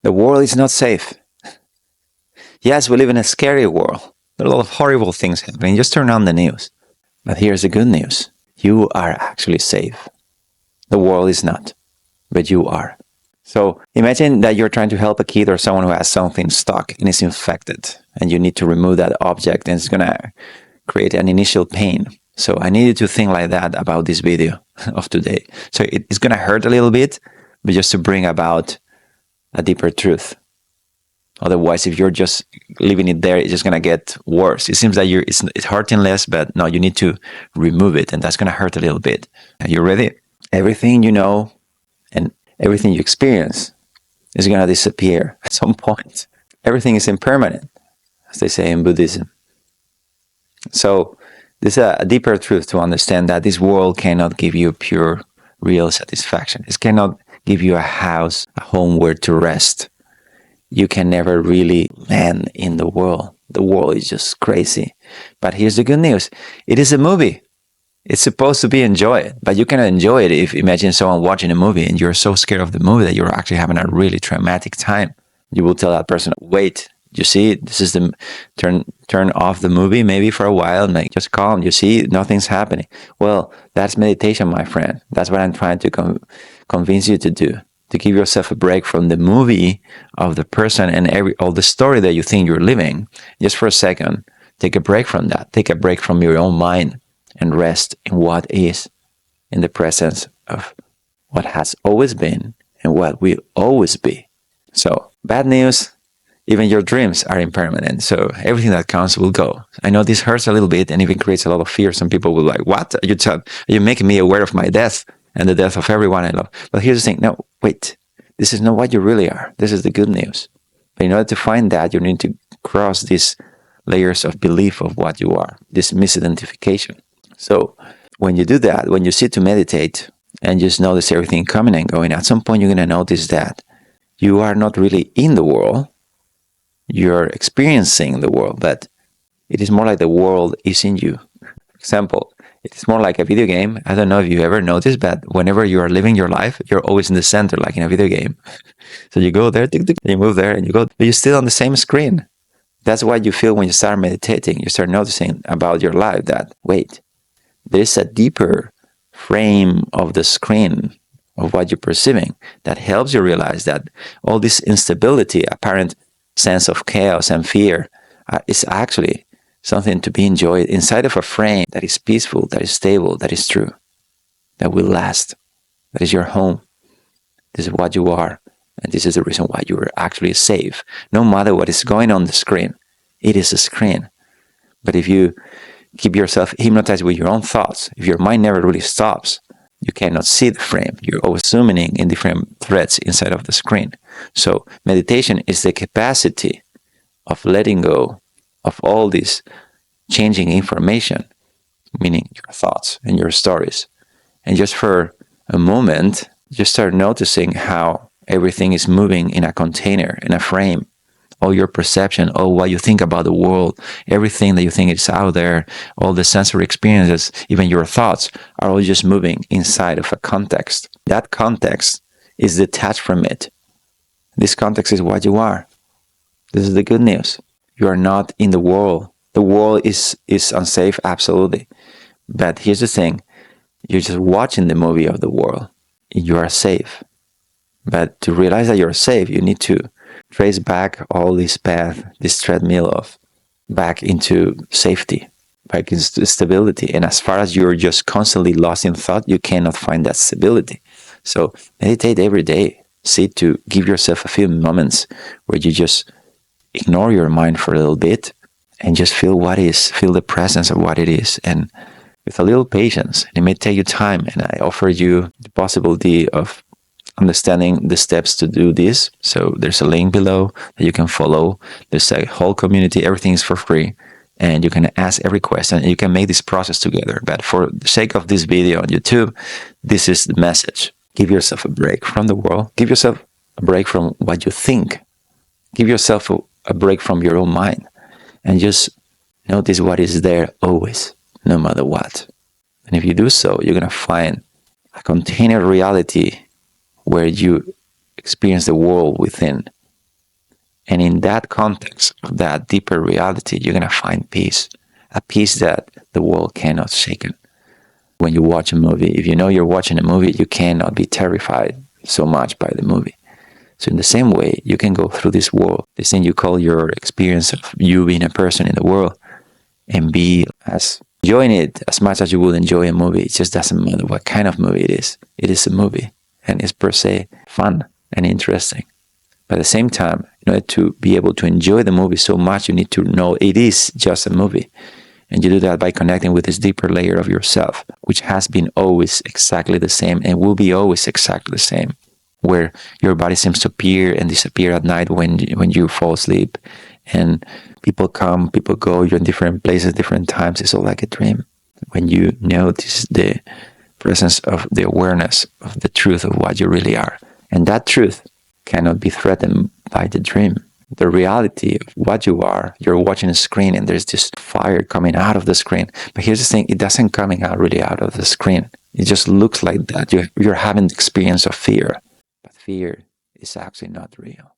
The world is not safe. Yes, we live in a scary world. There are a lot of horrible things happening. Just turn on the news. But here's the good news. You are actually safe. The world is not, but you are. So imagine that you're trying to help a kid or someone who has something stuck and is infected, and you need to remove that object, and it's going to create an initial pain. So I needed to think like that about this video of today. So it's going to hurt a little bit, but just to bring about a deeper truth. Otherwise, if you're just leaving it there, it's just going to get worse. It seems that it's hurting less, but no, you need to remove it, and that's going to hurt a little bit. Are you ready? Everything you know and everything you experience is going to disappear at some point. Everything is impermanent, as they say in Buddhism. So there's a deeper truth to understand that this world cannot give you pure, real satisfaction. It cannot give you a house, a home where to rest. You can never really land in the world. The world is just crazy. But here's the good news. It is a movie. It's supposed to be enjoyed, but you cannot enjoy it if imagine someone watching a movie and you're so scared of the movie that you're actually having a really traumatic time. You will tell that person, wait, you see, this is the turn off the movie maybe for a while and like just calm. You see, nothing's happening. Well, that's meditation, my friend. That's what I'm trying to convince you to do. To give yourself a break from the movie of the person and all the story that you think you're living. Just for a second, take a break from that. Take a break from your own mind and rest in what is, in the presence of what has always been and what will always be. So, bad news, even your dreams are impermanent. So everything that counts will go. I know this hurts a little bit and even creates a lot of fear. Some people will like, what? Are you making me aware of my death and the death of everyone I love? But here's the thing. No, wait. This is not what you really are. This is the good news. But in order to find that, you need to cross these layers of belief of what you are, this misidentification. So when you do that, when you sit to meditate and just notice everything coming and going, at some point you're going to notice that you are not really in the world. You're experiencing the world, but it is more like the world is in you. For example, it's more like a video game. I don't know if you ever noticed, but whenever you are living your life, you're always in the center, like in a video game. So you go there, you move there, and you go, but you're still on the same screen. That's what you feel when you start meditating. You start noticing about your life that, wait, there's a deeper frame of the screen of what you're perceiving that helps you realize that all this instability, apparent sense of chaos and fear is actually something to be enjoyed inside of a frame that is peaceful, that is stable, that is true, that will last, that is your home. This is what you are, and this is the reason why you are actually safe. No matter what is going on the screen, it is a screen. But if you keep yourself hypnotized with your own thoughts, if your mind never really stops, you cannot see the frame. You're always zooming in different threads inside of the screen. So meditation is the capacity of letting go of all this changing information, meaning your thoughts and your stories. And just for a moment, just start noticing how everything is moving in a container, in a frame. All your perception, all what you think about the world, everything that you think is out there, all the sensory experiences, even your thoughts are all just moving inside of a context. That context is detached from it. This context is what you are. This is the good news. You are not in the world. The world is unsafe, absolutely. But here's the thing. You're just watching the movie of the world. You are safe. But to realize that you're safe, you need to trace back all this path, this treadmill of back into safety, back into stability. And as far as you're just constantly lost in thought, you cannot find that stability. So meditate every day. Sit to give yourself a few moments where you just ignore your mind for a little bit and just feel what is, feel the presence of what it is. And with a little patience, it may take you time. And I offer you the possibility of understanding the steps to do this. So there's a link below that you can follow. There's a whole community. Everything is for free. And you can ask every question. And you can make this process together. But for the sake of this video on YouTube, this is the message. Give yourself a break from the world. Give yourself a break from what you think. Give yourself a break from your own mind. And just notice what is there always, no matter what. And if you do so, you're going to find a container reality where you experience the world within And in that context of that deeper reality, you're going to find peace, a peace that the world cannot shake it. When you watch a movie, if you know you're watching a movie, you cannot be terrified so much by the movie. So in the same way, you can go through this world, this thing you call your experience of you being a person in the world, and be as enjoying it as much as you would enjoy a movie. It just doesn't matter what kind of movie it is. It is a movie, and it's per se fun and interesting. But at the same time, in order to be able to enjoy the movie so much, you need to know it is just a movie. And you do that by connecting with this deeper layer of yourself, which has been always exactly the same and will be always exactly the same, where your body seems to appear and disappear at night when you fall asleep. And people come, people go, you're in different places, different times. It's all like a dream. When you notice the presence of the awareness of the truth of what you really are. And that truth cannot be threatened by the dream. The reality of what you are, you're watching a screen and there's this fire coming out of the screen. But here's the thing, it doesn't coming out really out of the screen. It just looks like that. You're having the experience of fear. But fear is actually not real.